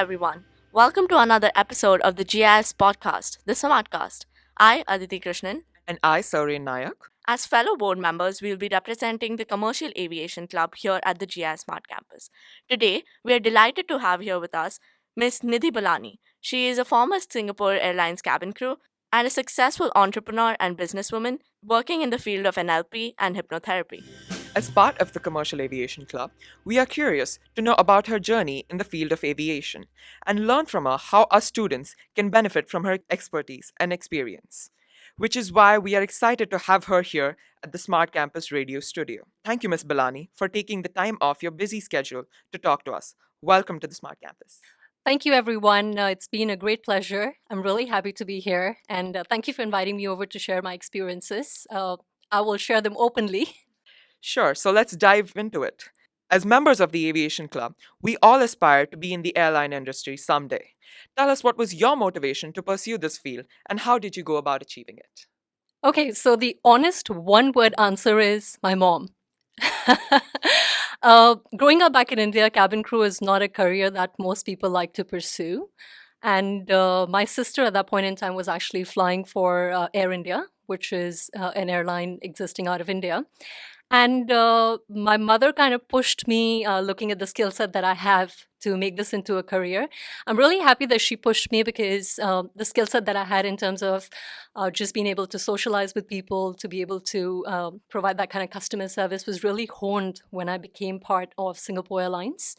everyone. Welcome to another episode of the GIIS podcast, the Smartcast. I, Aditi Krishnan. And I, Saureen Nayak. As fellow board members, we will be representing the Commercial Aviation Club here at the GIIS Smart Campus. Today, we are delighted to have here with us Ms. Nidhi Balani. She is a former Singapore Airlines cabin crew and a successful entrepreneur and businesswoman working in the field of NLP and hypnotherapy. As part of the Commercial Aviation Club, we are curious to know about her journey in the field of aviation and learn from her how our students can benefit from her expertise and experience, which is why we are excited to have her here at the Smart Campus Radio Studio. Thank you, Ms. Balani, for taking the time off your busy schedule to talk to us. Welcome to the Smart Campus. Thank you, everyone. It's been a great pleasure. I'm really happy to be here. And thank you for inviting me over to share my experiences. I will share them openly. Sure, so let's dive into it. As members of the Aviation Club, we all aspire to be in the airline industry someday. Tell us, what was your motivation to pursue this field and how did you go about achieving it? Okay, so the honest one-word answer is my mom. Growing up back in India, cabin crew is not a career that most people like to pursue. And my sister at that point in time was actually flying for Air India, which is an airline existing out of India. And my mother kind of pushed me, looking at the skill set that I have, to make this into a career. I'm really happy that she pushed me because the skill set that I had in terms of just being able to socialize with people, to be able to provide that kind of customer service was really honed when I became part of Singapore Airlines.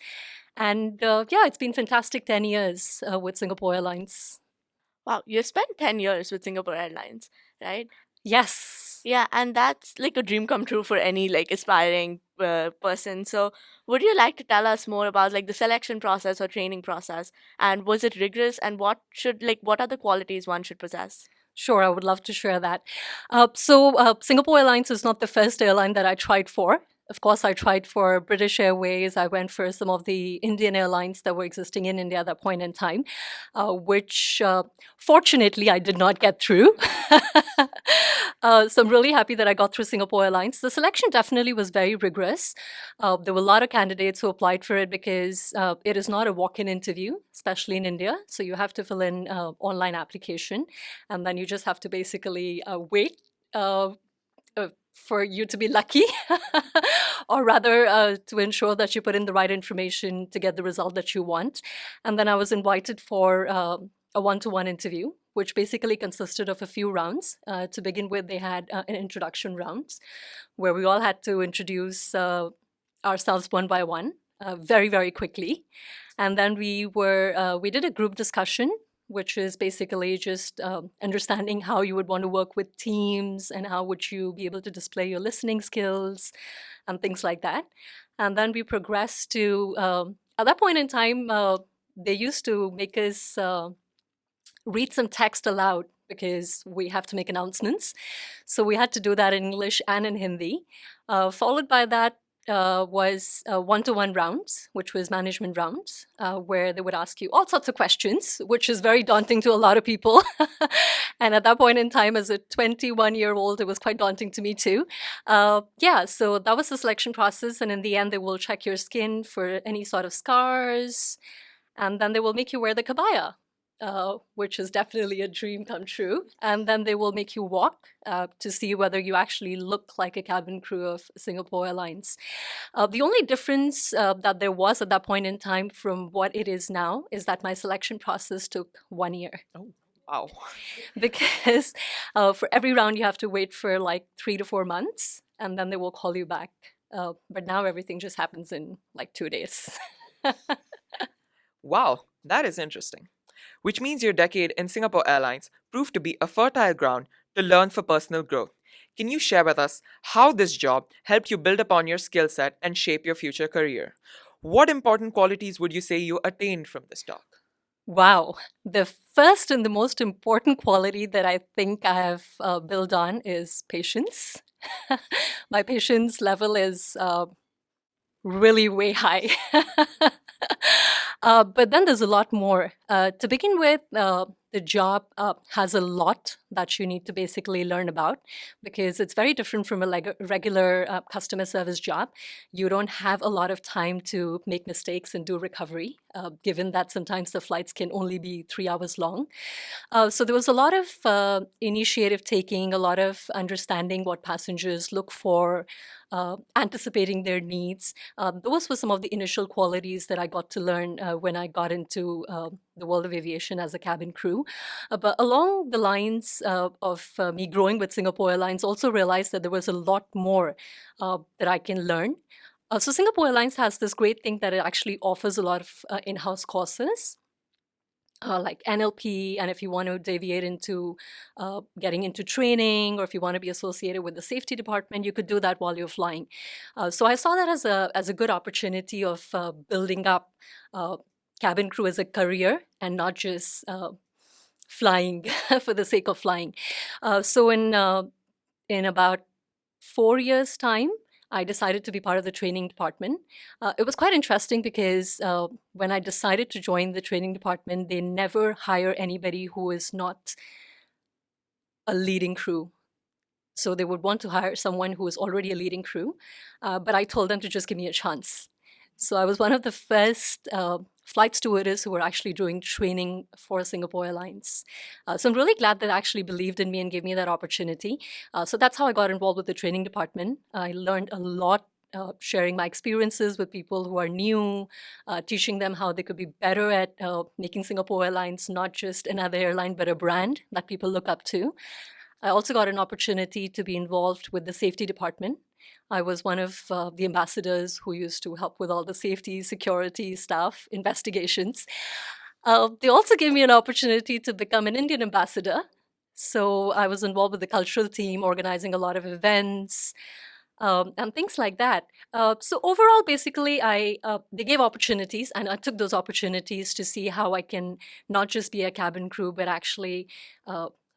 And yeah, it's been fantastic 10 years with Singapore Airlines. Wow, you spent 10 years with Singapore Airlines, right? Yes. Yeah, and that's like a dream come true for any like aspiring person. So, would you like to tell us more about like the selection process or training process? And was it rigorous? And what are the qualities one should possess? Sure, I would love to share that. Singapore Airlines is not the first airline that I tried for. Of course, I tried for British Airways. I went for some of the Indian airlines that were existing in India at that point in time, which fortunately I did not get through. So I'm really happy that I got through Singapore Airlines. The selection definitely was very rigorous. There were a lot of candidates who applied for it because it is not a walk-in interview, especially in India. So you have to fill in online application, and then you just have to basically wait for you to be lucky, or rather to ensure that you put in the right information to get the result that you want. And then I was invited for a one-to-one interview, which basically consisted of a few rounds. To begin with, they had an introduction round where we all had to introduce ourselves one by one, very, very quickly. And then we did a group discussion, which is basically just understanding how you would want to work with teams and how would you be able to display your listening skills and things like that. And then we progressed to, at that point in time, they used to make us read some text aloud because we have to make announcements. So we had to do that in English and in Hindi. Followed by that was one-to-one rounds, which was management rounds, where they would ask you all sorts of questions, which is very daunting to a lot of people. And at that point in time, as a 21-year-old, it was quite daunting to me too. Yeah, so that was the selection process. And in the end, they will check your skin for any sort of scars. And then they will make you wear the kabaya. Which is definitely a dream come true. And then they will make you walk to see whether you actually look like a cabin crew of Singapore Airlines. The only difference that there was at that point in time from what it is now is that my selection process took 1 year. Oh, wow. Because for every round, you have to wait for like 3 to 4 months, and then they will call you back. But now everything just happens in like 2 days. Wow, that is interesting. Which means your decade in Singapore Airlines proved to be a fertile ground to learn for personal growth. Can you share with us how this job helped you build upon your skill set and shape your future career? What important qualities would you say you attained from this talk? Wow. The first and the most important quality that I think I have built on is patience. My patience level is really way high. But then there's a lot more. To begin with, the job has a lot that you need to basically learn about because it's very different from a regular customer service job. You don't have a lot of time to make mistakes and do recovery. given that sometimes the flights can only be 3 hours long. So there was a lot of initiative taking, a lot of understanding what passengers look for, anticipating their needs. Those were some of the initial qualities that I got to learn when I got into the world of aviation as a cabin crew. But along the lines of me growing with Singapore Airlines, also realized that there was a lot more that I can learn. So Singapore Airlines has this great thing that it actually offers a lot of in-house courses like NLP, and if you want to deviate into getting into training, or if you want to be associated with the safety department, you could do that while you're flying. So I saw that as a good opportunity of building up uh, cabin crew as a career and not just flying for the sake of flying. So in about 4 years' time, I decided to be part of the training department. It was quite interesting because when I decided to join the training department, they never hire anybody who is not a leading crew. So they would want to hire someone who is already a leading crew. But I told them to just give me a chance. So I was one of the first flight stewardess who were actually doing training for Singapore Airlines. So I'm really glad that they actually believed in me and gave me that opportunity. So that's how I got involved with the training department. I learned a lot. Sharing my experiences with people who are new, teaching them how they could be better at making Singapore Airlines not just another airline, but a brand that people look up to. I also got an opportunity to be involved with the safety department. I was one of the ambassadors who used to help with all the safety, security stuff, investigations. They also gave me an opportunity to become an Indian ambassador. So I was involved with the cultural team, organizing a lot of events and things like that. So overall, basically, they gave opportunities, and I took those opportunities to see how I can not just be a cabin crew, but actually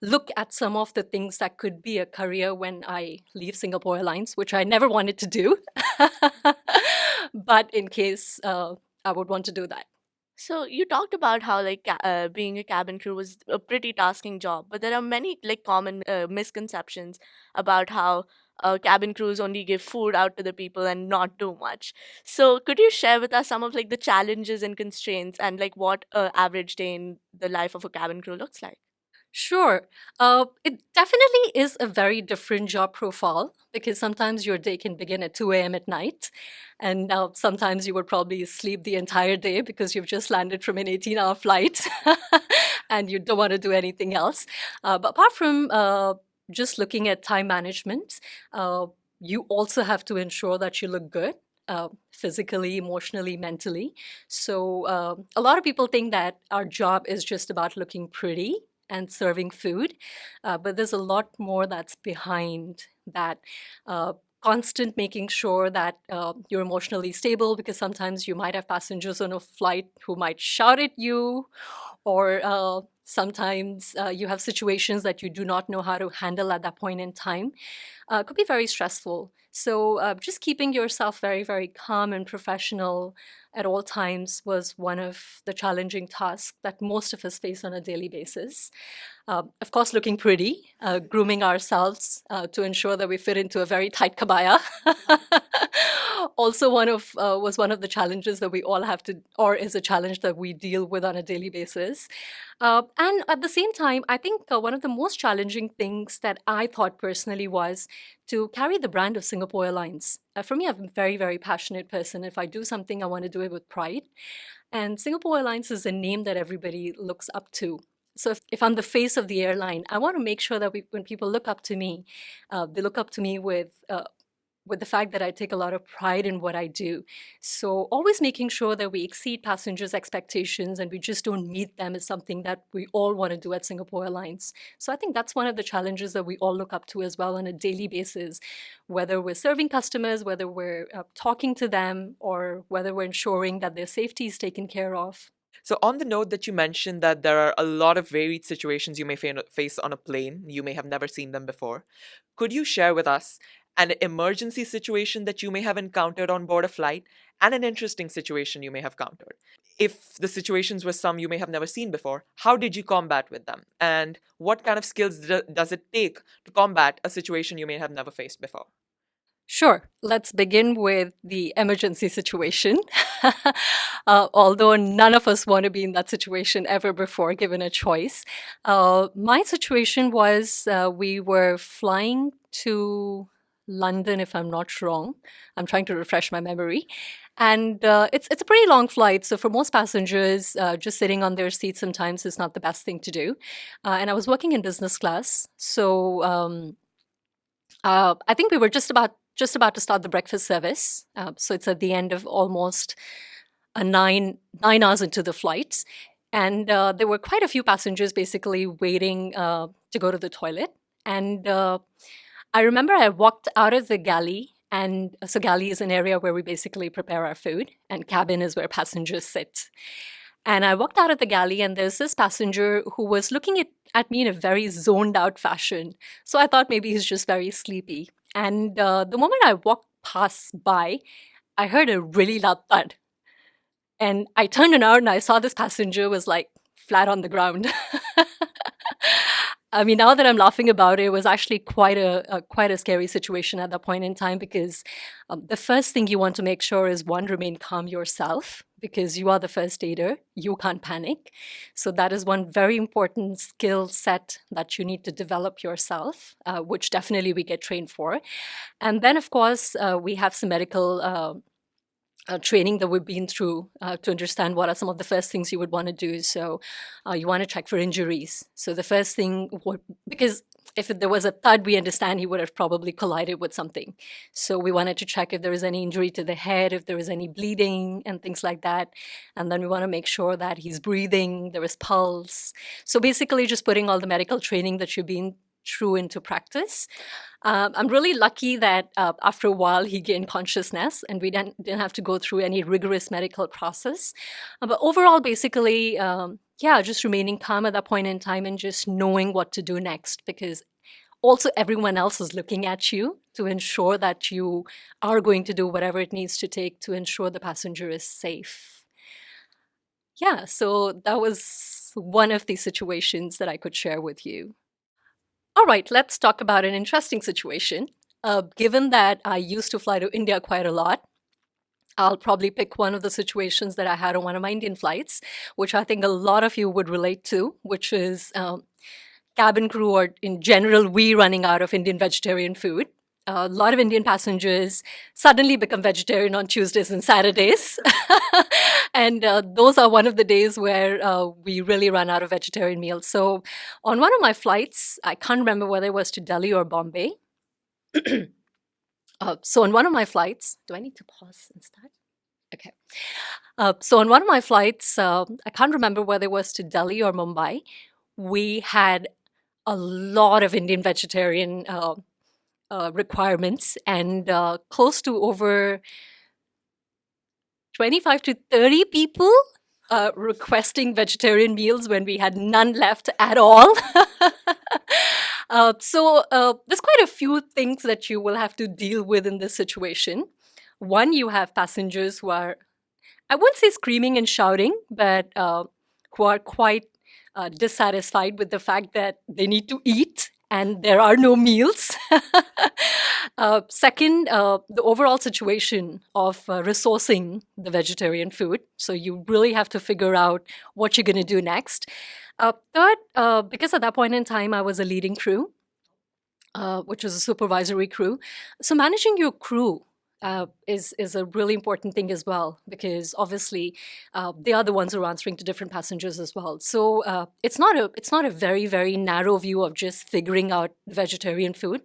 look at some of the things that could be a career when I leave Singapore Airlines, which I never wanted to do. But in case I would want to do that. So you talked about how being a cabin crew was a pretty tasking job, but there are many like common misconceptions about how cabin crews only give food out to the people and not do much. So could you share with us some of like the challenges and constraints and like what a average day in the life of a cabin crew looks like? Sure. It definitely is a very different job profile because sometimes your day can begin at 2 a.m. at night. And sometimes you would probably sleep the entire day because you've just landed from an 18-hour flight and you don't want to do anything else. But apart from just looking at time management, you also have to ensure that you look good. Physically, emotionally, mentally. So, a lot of people think that our job is just about looking pretty and serving food. But there's a lot more that's behind that. Constant making sure that you're emotionally stable because sometimes you might have passengers on a flight who might shout at you, or sometimes you have situations that you do not know how to handle at that point in time. It could be very stressful. So just keeping yourself very, very calm and professional at all times was one of the challenging tasks that most of us face on a daily basis. Of course, looking pretty, grooming ourselves to ensure that we fit into a very tight kabaya. Also, was one of the challenges that we all have to, or is a challenge that we deal with on a daily basis. And at the same time, I think one of the most challenging things that I thought personally was to carry the brand of Singapore Airlines. For me, I'm a very, very passionate person. If I do something, I want to do it with pride. And Singapore Airlines is a name that everybody looks up to. So if I'm the face of the airline, I want to make sure that when people look up to me, they look up to me with the fact that I take a lot of pride in what I do. So always making sure that we exceed passengers' expectations and we just don't meet them is something that we all want to do at Singapore Airlines. So I think that's one of the challenges that we all look up to as well on a daily basis, whether we're serving customers, whether we're talking to them, or whether we're ensuring that their safety is taken care of. So, on the note that you mentioned that there are a lot of varied situations you may face on a plane, you may have never seen them before, could you share with us an emergency situation that you may have encountered on board a flight and an interesting situation you may have encountered? If the situations were some you may have never seen before, how did you combat with them? And what kind of skills does it take to combat a situation you may have never faced before? Sure. Let's begin with the emergency situation. Although none of us want to be in that situation ever before, given a choice. My situation was we were flying to London, if I'm not wrong. I'm trying to refresh my memory. And it's a pretty long flight. So for most passengers, just sitting on their seat sometimes is not the best thing to do. And I was working in business class. So I think we were just about to start the breakfast service. So it's at the end of almost a nine hours into the flight, and there were quite a few passengers basically waiting to go to the toilet. And I remember I walked out of the galley. And so, galley is an area where we basically prepare our food, and cabin is where passengers sit. And I walked out of the galley, and there's this passenger who was looking at me in a very zoned out fashion. So I thought maybe he's just very sleepy. And the moment I walked past by, I heard a really loud thud. And I turned around and I saw this passenger was like flat on the ground. I mean, now that I'm laughing about it, it was actually quite a scary situation at that point in time because the first thing you want to make sure is one, remain calm yourself because you are the first aider. You can't panic. So that is one very important skill set that you need to develop yourself, which definitely we get trained for. And then, of course, we have some medical training that we've been through to understand what are some of the first things you would want to do. So you want to check for injuries. So the first thing, because if there was a thud, we understand he would have probably collided with something. So we wanted to check if there was any injury to the head, if there was any bleeding and things like that. And then we want to make sure that he's breathing, there is pulse. So basically just putting all the medical training that you've been through into practice. I'm really lucky that after a while he gained consciousness and we didn't have to go through any rigorous medical process. But overall, basically, yeah, just remaining calm at that point in time and just knowing what to do next because also everyone else is looking at you to ensure that you are going to do whatever it needs to take to ensure the passenger is safe. Yeah, so that was one of the situations that I could share with you. All right, let's talk about an interesting situation. Given that I used to fly to India quite a lot, I'll probably pick one of the situations that I had on one of my Indian flights, which I think a lot of you would relate to, which is cabin crew or in general, we running out of Indian vegetarian food. A lot of Indian passengers suddenly become vegetarian on Tuesdays and Saturdays. And those are one of the days where we really run out of vegetarian meals. So on one of my flights, I can't remember whether it was to Delhi or Bombay. So on one of my flights, do I need to pause and start? Okay. So on one of my flights, I can't remember whether it was to Delhi or Mumbai, we had a lot of Indian vegetarian requirements and close to over 25 to 30 people requesting vegetarian meals when we had none left at all. So there's quite a few things that you will have to deal with in this situation. One, you have passengers who are, I wouldn't say screaming and shouting, but who are quite dissatisfied with the fact that they need to eat and there are no meals. Second, the overall situation of resourcing the vegetarian food. So you really have to figure out what you're going to do next. Third, because at that point in time I was a leading crew, which was a supervisory crew. So managing your crew is a really important thing as well, because obviously they are the ones who are answering to different passengers as well. So it's not a very, very narrow view of just figuring out vegetarian food,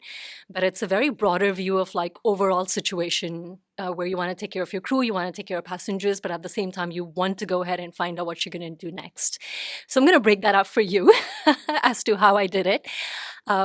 but it's a very broader view of like overall situation where you want to take care of your crew, you want to take care of passengers, but at the same time you want to go ahead and find out what you're going to do next. So I'm going to break that up for you as to how I did it.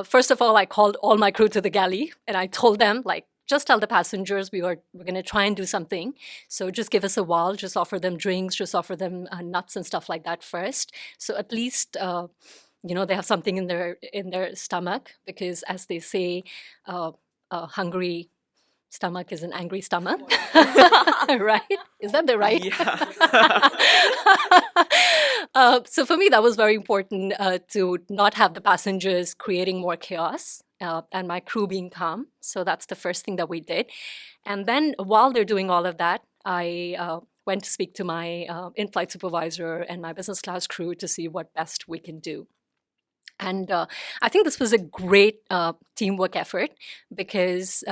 First of all, I called all my crew to the galley and I told them, like, just tell the passengers we're going to try and do something. So just give us a while, just offer them drinks, just offer them nuts and stuff like that first. So at least they have something in their stomach, because as they say, a hungry stomach is an angry stomach. Right? Is that the right? Yeah. So for me, that was very important to not have the passengers creating more chaos. and my crew being calm. So that's the first thing that we did. And then while they're doing all of that, I went to speak to my in-flight supervisor and my business class crew to see what best we can do. And I think this was a great teamwork effort because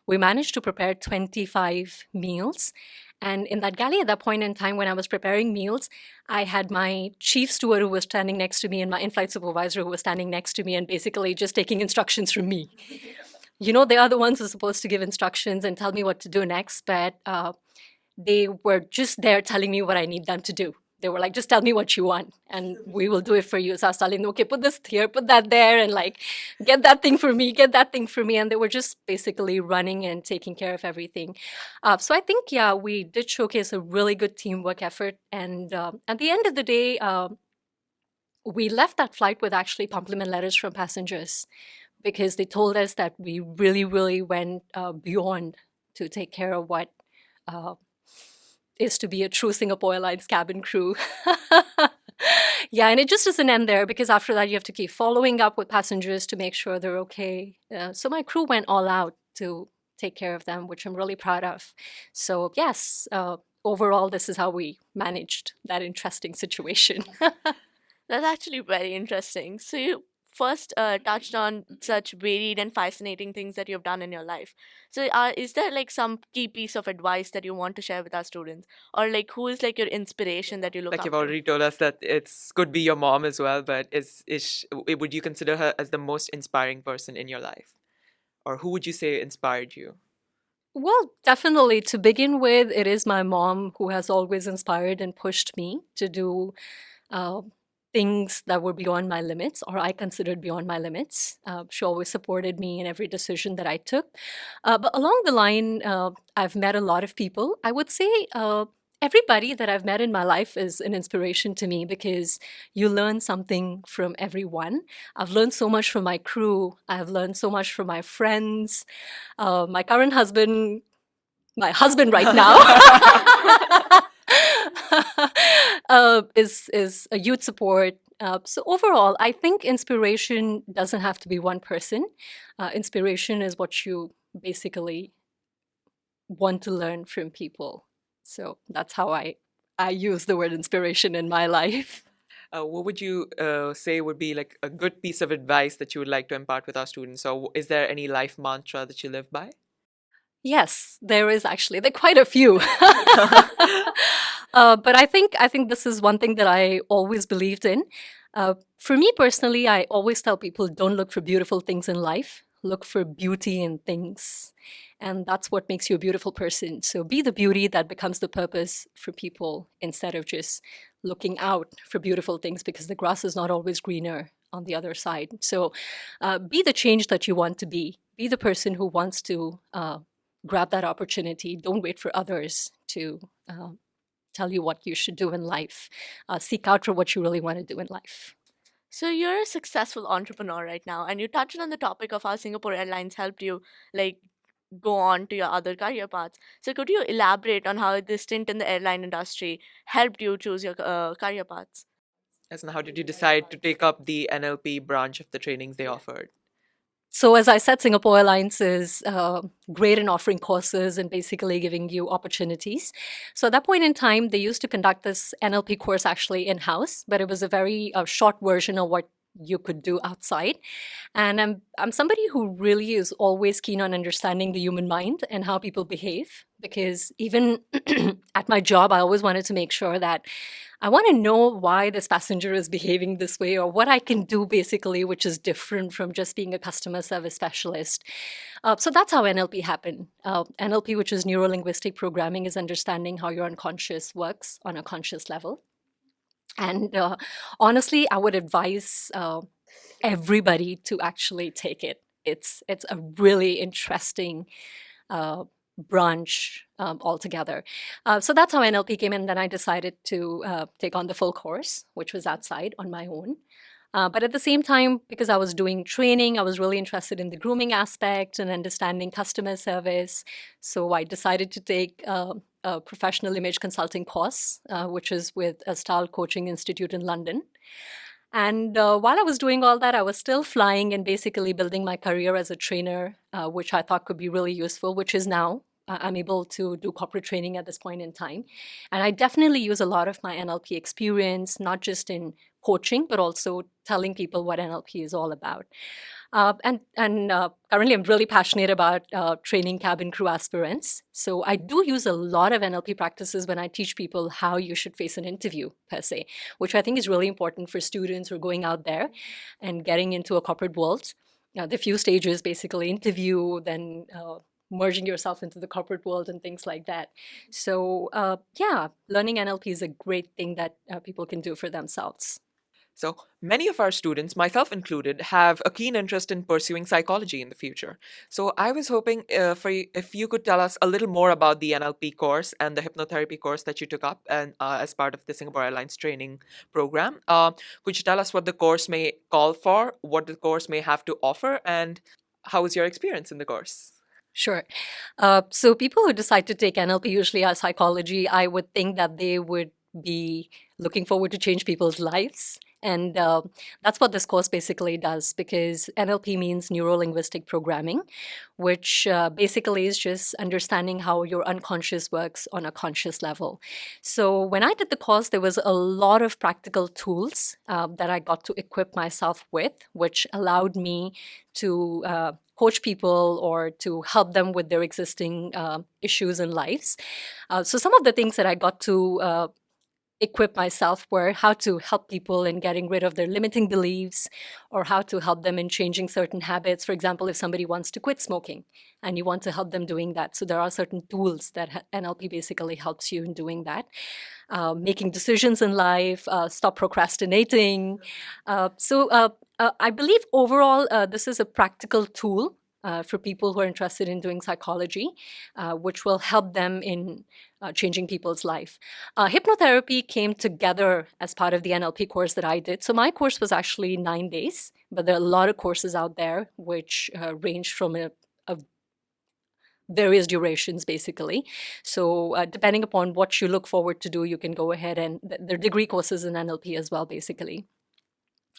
we managed to prepare 25 meals. And in that galley at that point in time, when I was preparing meals, I had my chief steward who was standing next to me and my in-flight supervisor who was standing next to me and basically just taking instructions from me. You know, they are the ones who are supposed to give instructions and tell me what to do next, but they were just there telling me what I need them to do. They were like, just tell me what you want and we will do it for you. So I was telling them, okay, put this here, put that there, and like, get that thing for me, get that thing for me. And they were just basically running and taking care of everything. So I think, yeah, we did showcase a really good teamwork effort. And at the end of the day, we left that flight with actually compliment letters from passengers because they told us that we really, really went beyond to take care of what is to be a true Singapore Airlines cabin crew. Yeah, and it just doesn't end there because after that you have to keep following up with passengers to make sure they're okay. So my crew went all out to take care of them, which I'm really proud of. So yes, overall, this is how we managed that interesting situation. That's actually very interesting. So you first touched on such varied and fascinating things that you've done in your life. So is there like some key piece of advice that you want to share with our students, or like who is like your inspiration that you look Like up you've to? already told us that it's could be your mom as well, but would you consider her as the most inspiring person in your life? Or who would you say inspired you? Well, definitely. To begin with, it is my mom who has always inspired and pushed me to do uh, things that were beyond my limits, or I considered beyond my limits. She always supported me in every decision that I took. But along the line, I've met a lot of people. I would say everybody that I've met in my life is an inspiration to me because you learn something from everyone. I've learned so much from my crew. I've learned so much from my friends. My current husband, my husband right now, is a youth support. So overall, I think inspiration doesn't have to be one person. Inspiration is what you basically want to learn from people. So that's how I use the word inspiration in my life. What would you say would be like a good piece of advice that you would like to impart with our students? Or is there any life mantra that you live by? Yes, there is actually. There are quite a few. But I think this is one thing that I always believed in. For me personally, I always tell people don't look for beautiful things in life. Look for beauty in things. And that's what makes you a beautiful person. So be the beauty that becomes the purpose for people instead of just looking out for beautiful things because the grass is not always greener on the other side. So be the change that you want to be. Be the person who wants to grab that opportunity. Don't wait for others to tell you what you should do in life. Seek out for what you really want to do in life. So you're a successful entrepreneur right now, and you touched on the topic of how Singapore Airlines helped you like go on to your other career paths. So could you elaborate on how this stint in the airline industry helped you choose your career paths? As in, how did you decide to take up the NLP branch of the trainings they offered? So, as I said, Singapore Airlines is great in offering courses and basically giving you opportunities. So, at that point in time, they used to conduct this NLP course actually in house, but it was a very short version of what you could do outside. And I'm somebody who really is always keen on understanding the human mind and how people behave, because even at my job, I always wanted to make sure that I want to know why this passenger is behaving this way or what I can do basically, which is different from just being a customer service specialist. So that's how NLP happened. NLP, which is neuro linguistic programming, is understanding how your unconscious works on a conscious level. And honestly, I would advise everybody to actually take it. It's a really interesting branch altogether. So that's how NLP came in. Then I decided to take on the full course, which was outside on my own. But at the same time, because I was doing training, I was really interested in the grooming aspect and understanding customer service. So I decided to take a professional image consulting course, which is with a Style Coaching Institute in London. And while I was doing all that, I was still flying and basically building my career as a trainer, which I thought could be really useful, which is now. I'm able to do corporate training at this point in time. And I definitely use a lot of my NLP experience, not just in coaching, but also telling people what NLP is all about. And currently, I'm really passionate about training cabin crew aspirants. So I do use a lot of NLP practices when I teach people how you should face an interview, per se, which I think is really important for students who are going out there and getting into a corporate world. The few stages, basically interview, then merging yourself into the corporate world and things like that. So yeah, learning NLP is a great thing that people can do for themselves. So, many of our students, myself included, have a keen interest in pursuing psychology in the future. So, I was hoping if you could tell us a little more about the NLP course and the hypnotherapy course that you took up and as part of the Singapore Airlines training program. Could you tell us what the course may call for, what the course may have to offer, and how was your experience in the course? Sure. So people who decide to take NLP usually are psychology. I would think that they would be looking forward to change people's lives. And that's what this course basically does, because NLP means neuro linguistic programming, which basically is just understanding how your unconscious works on a conscious level. So when I did the course, there was a lot of practical tools that I got to equip myself with, which allowed me to coach people or to help them with their existing issues in lives. So some of the things that I got to equip myself were how to help people in getting rid of their limiting beliefs or how to help them in changing certain habits. For example, if somebody wants to quit smoking and you want to help them doing that. So there are certain tools that NLP basically helps you in doing that. Making decisions in life, stop procrastinating. I believe overall, this is a practical tool for people who are interested in doing psychology, which will help them in changing people's life. Hypnotherapy came together as part of the NLP course that I did. So my course was actually 9 days, but there are a lot of courses out there which range from a various durations, basically. So depending upon what you look forward to do, you can go ahead and there are degree courses in NLP as well, basically.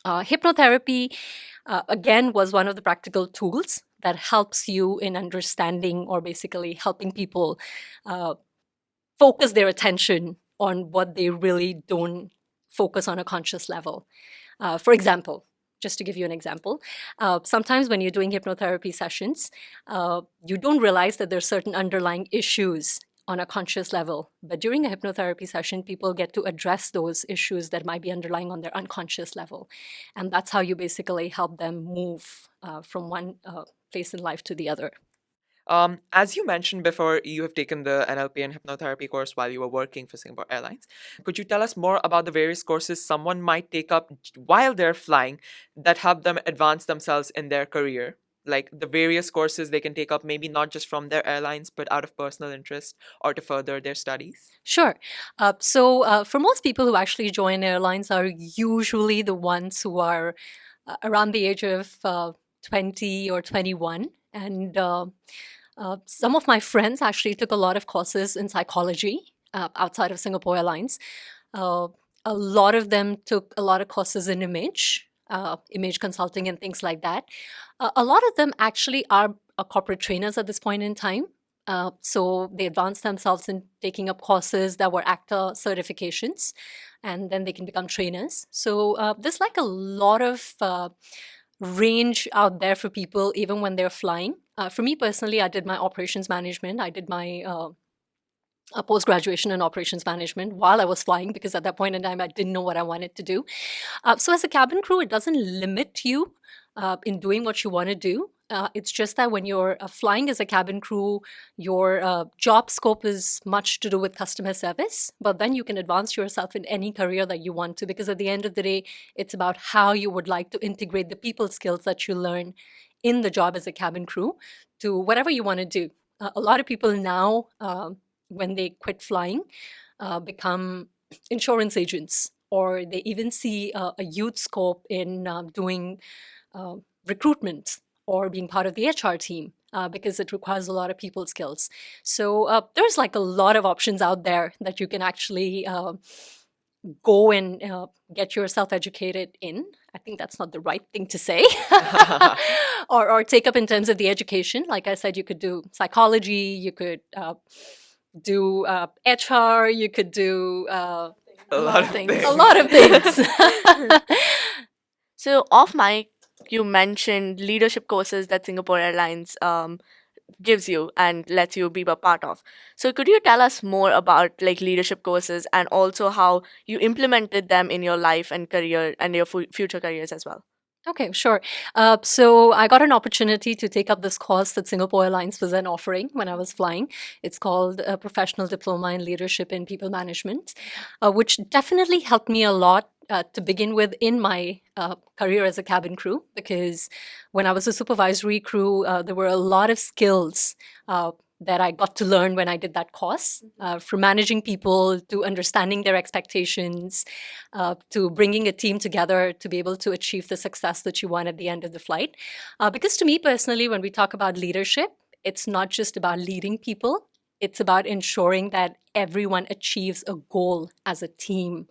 Hypnotherapy, again, was one of the practical tools that helps you in understanding or basically helping people focus their attention on what they really don't focus on a conscious level. For example, just to give you an example, sometimes when you're doing hypnotherapy sessions, you don't realize that there's certain underlying issues on a conscious level. But during a hypnotherapy session, people get to address those issues that might be underlying on their unconscious level. And that's how you basically help them move from one place in life to the other. As you mentioned before, you have taken the NLP and hypnotherapy course while you were working for Singapore Airlines. Could you tell us more about the various courses someone might take up while they're flying that help them advance themselves in their career? Like the various courses they can take up, maybe not just from their airlines, but out of personal interest or to further their studies? Sure. For most people who actually join airlines are usually the ones who are around the age of 20 or 21. And some of my friends actually took a lot of courses in psychology outside of Singapore Airlines. A lot of them took a lot of courses in image consulting and things like that. A lot of them actually are corporate trainers at this point in time. So they advance themselves in taking up courses that were actor certifications, and then they can become trainers. So there's like a lot of range out there for people, even when they're flying. For me personally, I did my operations management. I did my post-graduation in operations management while I was flying, because at that point in time, I didn't know what I wanted to do. So as a cabin crew, it doesn't limit you in doing what you want to do. It's just that when you're flying as a cabin crew, your job scope is much to do with customer service, but then you can advance yourself in any career that you want to, because at the end of the day, it's about how you would like to integrate the people skills that you learn in the job as a cabin crew to whatever you want to do. A lot of people now, when they quit flying, become insurance agents, or they even see a huge scope in doing recruitment or being part of the HR team, because it requires a lot of people skills. So there's like a lot of options out there that you can actually go and get yourself educated in. I think that's not the right thing to say. Or take up in terms of the education. Like I said, you could do psychology, you could do HR, you could do A lot of things. a things. lot of things. So, off mic, you mentioned leadership courses that Singapore Airlines gives you and lets you be a part of. So, could you tell us more about like leadership courses and also how you implemented them in your life and career and your future careers as well? Okay, sure. So I got an opportunity to take up this course that Singapore Airlines was then offering when I was flying. It's called a Professional Diploma in Leadership and People Management, which definitely helped me a lot to begin with in my career as a cabin crew, because when I was a supervisory crew, there were a lot of skills that I got to learn when I did that course, from managing people to understanding their expectations, to bringing a team together to be able to achieve the success that you want at the end of the flight. Because to me personally, when we talk about leadership, it's not just about leading people, it's about ensuring that everyone achieves a goal as a team.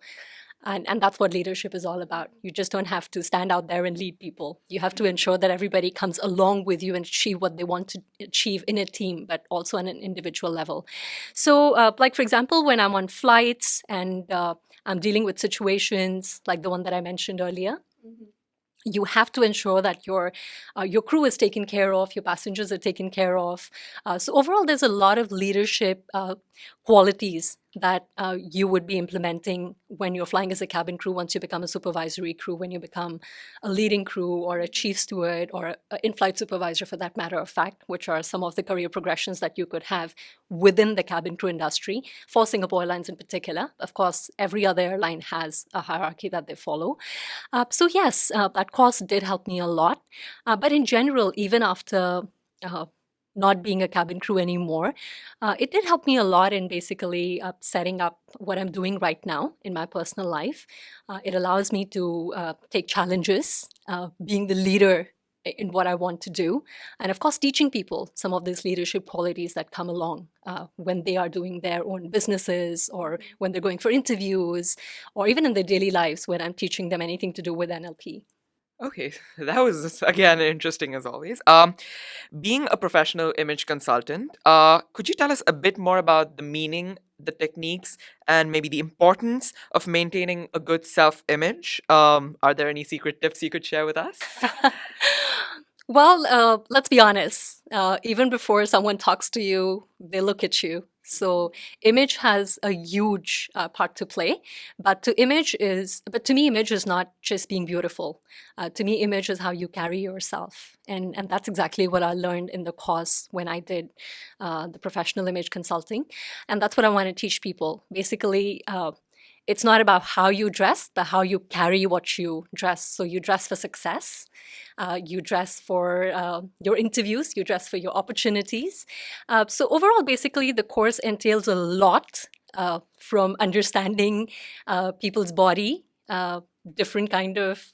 And that's what leadership is all about. You just don't have to stand out there and lead people. You have to ensure that everybody comes along with you and achieve what they want to achieve in a team, but also on an individual level. So, like for example, when I'm on flights and I'm dealing with situations like the one that I mentioned earlier, you have to ensure that your crew is taken care of, your passengers are taken care of. So overall, there's a lot of leadership qualities that you would be implementing when you're flying as a cabin crew, once you become a supervisory crew, when you become a leading crew or a chief steward or an in-flight supervisor, for that matter of fact, which are some of the career progressions that you could have within the cabin crew industry for Singapore Airlines in particular. Of course, every other airline has a hierarchy that they follow. So yes, that course did help me a lot. But in general, even after not being a cabin crew anymore, it did help me a lot in basically setting up what I'm doing right now in my personal life. It allows me to take challenges, being the leader in what I want to do, and of course, teaching people some of these leadership qualities that come along when they are doing their own businesses or when they're going for interviews or even in their daily lives when I'm teaching them anything to do with NLP. Okay, that was again interesting as always. Being a professional image consultant, could you tell us a bit more about the meaning, the techniques, and maybe the importance of maintaining a good self-image? Are there any secret tips you could share with us? Well, let's be honest. Even before someone talks to you, they look at you. So image has a huge part to play. But to me, image is not just being beautiful. To me, image is how you carry yourself, and that's exactly what I learned in the course when I did the professional image consulting, and that's what I want to teach people. Basically, it's not about how you dress, but how you carry what you dress. So you dress for success, you dress for your interviews, you dress for your opportunities. So overall, basically, the course entails a lot from understanding people's body, different kind of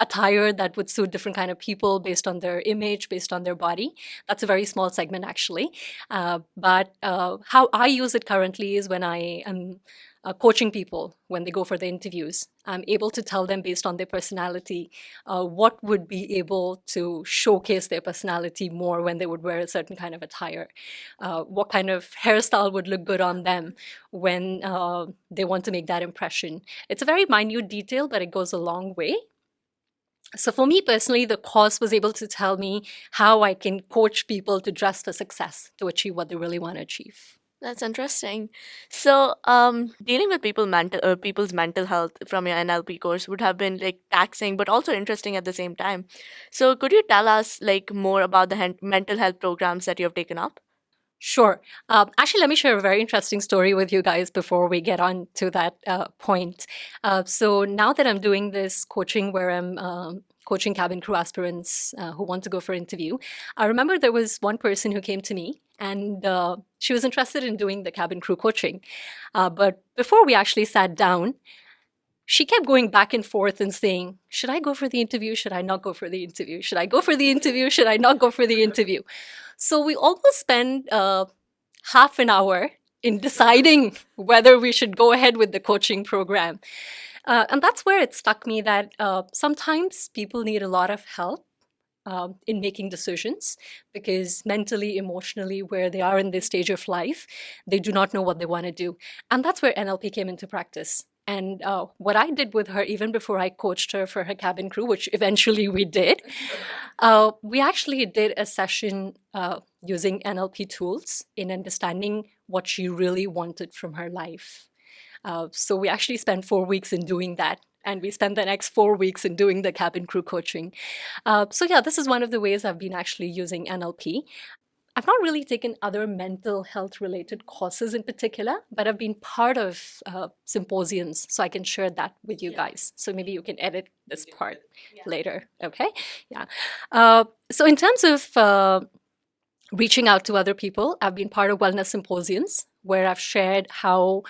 attire that would suit different kind of people based on their image, based on their body. That's a very small segment, actually. But how I use it currently is when I am coaching people when they go for the interviews. I'm able to tell them based on their personality what would be able to showcase their personality more when they would wear a certain kind of attire. What kind of hairstyle would look good on them when they want to make that impression. It's a very minute detail, but it goes a long way. So for me personally, the course was able to tell me how I can coach people to dress for success, to achieve what they really want to achieve. That's interesting. So, dealing with people's mental health from your NLP course would have been like taxing, but also interesting at the same time. So, could you tell us like more about the mental health programs that you have taken up? Sure. Actually, let me share a very interesting story with you guys before we get on to that point. So now that I'm doing this coaching where I'm coaching cabin crew aspirants who want to go for interview, I remember there was one person who came to me and she was interested in doing the cabin crew coaching. But before we actually sat down, she kept going back and forth and saying, should I go for the interview? Should I not go for the interview? Should I go for the interview? Should I not go for the interview? So we almost spent half an hour in deciding whether we should go ahead with the coaching program. And that's where it struck me that sometimes people need a lot of help in making decisions because mentally, emotionally, where they are in this stage of life, they do not know what they want to do. And that's where NLP came into practice. And what I did with her, even before I coached her for her cabin crew, which eventually we did, we actually did a session using NLP tools in understanding what she really wanted from her life. So we actually spent 4 weeks in doing that. And we spent the next 4 weeks in doing the cabin crew coaching. So yeah, this is one of the ways I've been actually using NLP. I've not really taken other mental health related courses in particular, but I've been part of symposiums, so I can share that with you guys. So maybe you can edit this part later, okay? Yeah. So in terms of reaching out to other people, I've been part of wellness symposiums where I've shared how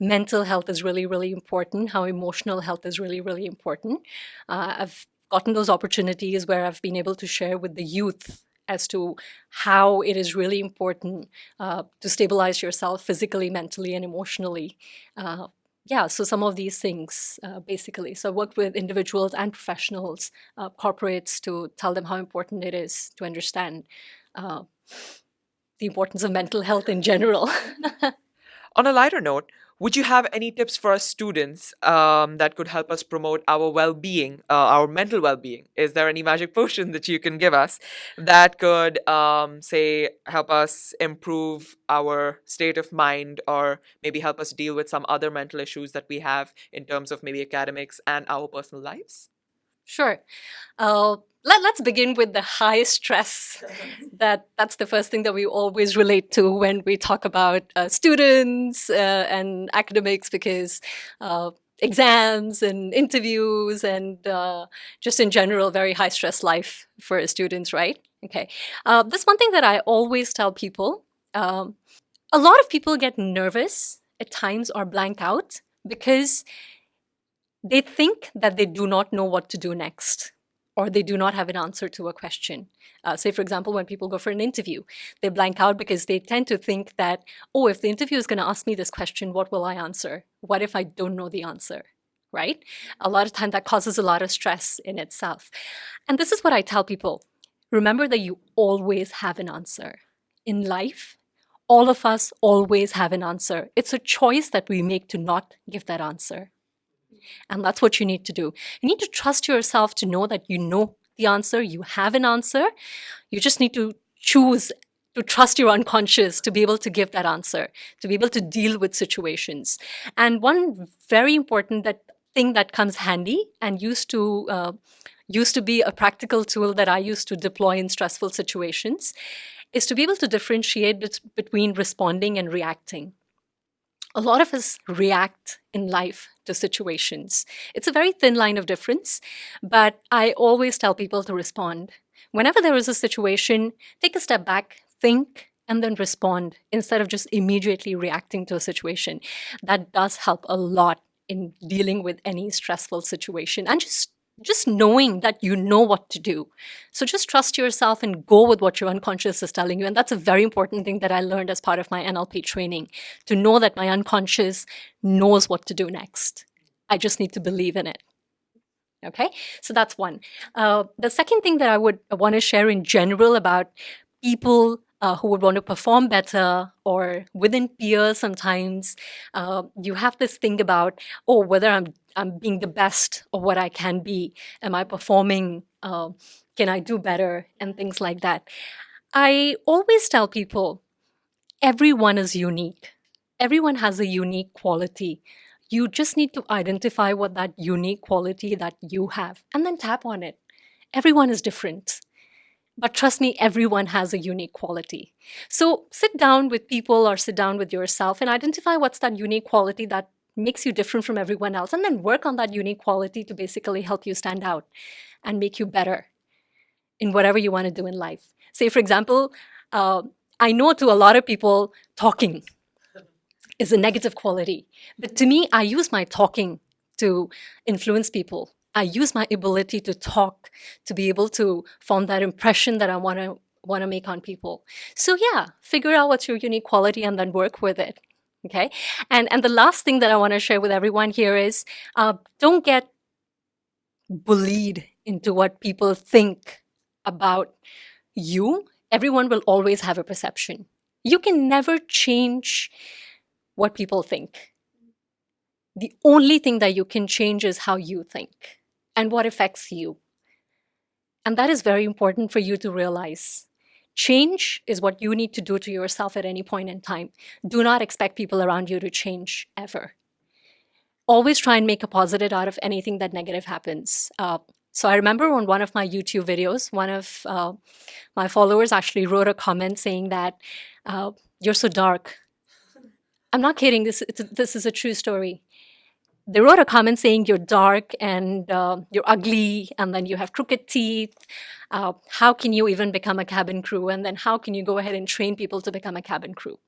mental health is really, really important, how emotional health is really, really important. I've gotten those opportunities where I've been able to share with the youth as to how it is really important to stabilize yourself physically, mentally, and emotionally. Yeah, so some of these things, basically. So I worked with individuals and professionals, corporates, to tell them how important it is to understand the importance of mental health in general. On a lighter note, would you have any tips for us students that could help us promote our well-being, our mental well-being? Is there any magic potion that you can give us that could, say, help us improve our state of mind, or maybe help us deal with some other mental issues that we have in terms of maybe academics and our personal lives? Sure. Let's begin with the high stress. That's the first thing that we always relate to when we talk about students and academics, because exams and interviews and just in general, very high stress life for students, right? Okay. This one thing that I always tell people, a lot of people get nervous at times or blank out because they think that they do not know what to do next, or they do not have an answer to a question. Say, for example, when people go for an interview, they blank out because they tend to think that, oh, if the interview is going to ask me this question, what will I answer? What if I don't know the answer? Right? A lot of time that causes a lot of stress in itself. And this is what I tell people. Remember that you always have an answer. In life, all of us always have an answer. It's a choice that we make to not give that answer. And that's what you need to do. You need to trust yourself to know that you know the answer, you have an answer. You just need to choose to trust your unconscious to be able to give that answer, to be able to deal with situations. And one very important thing that comes handy and used to be a practical tool that I used to deploy in stressful situations is to be able to differentiate between responding and reacting. A lot of us react in life to situations. It's a very thin line of difference, but I always tell people to respond. Whenever there is a situation, take a step back, think, and then respond instead of just immediately reacting to a situation. That does help a lot in dealing with any stressful situation, and just knowing that you know what to do. So just trust yourself and go with what your unconscious is telling you. And that's a very important thing that I learned as part of my NLP training, to know that my unconscious knows what to do next. I just need to believe in it. Okay, so that's one. The second thing that I would want to share in general about people who would want to perform better, or within peers sometimes, you have this thing about, oh, whether I'm being the best of what I can be. Am I performing? Can I do better? And things like that. I always tell people, everyone is unique. Everyone has a unique quality. You just need to identify what that unique quality that you have and then tap on it. Everyone is different. But trust me, everyone has a unique quality. So sit down with people or sit down with yourself and identify what's that unique quality that makes you different from everyone else, and then work on that unique quality to basically help you stand out and make you better in whatever you want to do in life. Say, for example, I know to a lot of people, talking is a negative quality. But to me, I use my talking to influence people. I use my ability to talk to be able to form that impression that I want to want to make on people. So yeah, figure out what's your unique quality and then work with it. Okay. And the last thing that I want to share with everyone here is don't get bullied into what people think about you. Everyone will always have a perception. You can never change what people think. The only thing that you can change is how you think and what affects you. And that is very important for you to realize. Change is what you need to do to yourself at any point in time. Do not expect people around you to change ever. Always try and make a positive out of anything that negative happens. So I remember on one of my YouTube videos, one of my followers actually wrote a comment saying that you're so dark. I'm not kidding. This is a true story. They wrote a comment saying you're dark and you're ugly, and then you have crooked teeth. How can you even become a cabin crew? And then how can you go ahead and train people to become a cabin crew?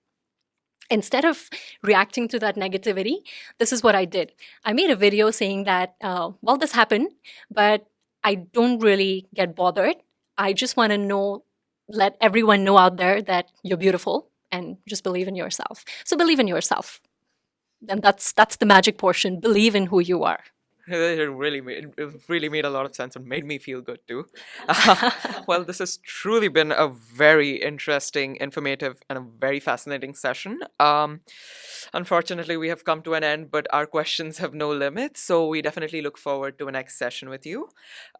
Instead of reacting to that negativity, this is what I did. I made a video saying that, well, this happened, but I don't really get bothered. I just want to let everyone know out there that you're beautiful and just believe in yourself. So believe in yourself. And that's the magic portion. Believe in who you are. It really made a lot of sense and made me feel good too. Well, this has truly been a very interesting, informative, and a very fascinating session. Unfortunately, we have come to an end, but our questions have no limits, so we definitely look forward to a next session with you.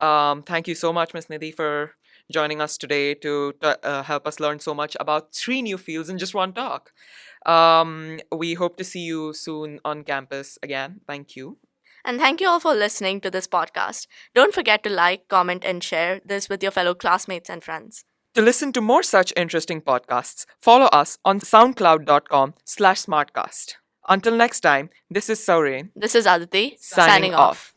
Thank you so much, Ms. Nidhi, for joining us today to help us learn so much about 3 new fields in just one talk. We hope to see you soon on campus again. Thank you. And thank you all for listening to this podcast. Don't forget to like, comment, and share this with your fellow classmates and friends. To listen to more such interesting podcasts, follow us on soundcloud.com/smartcast. Until next time, this is Saurain. This is Aditi, Signing off.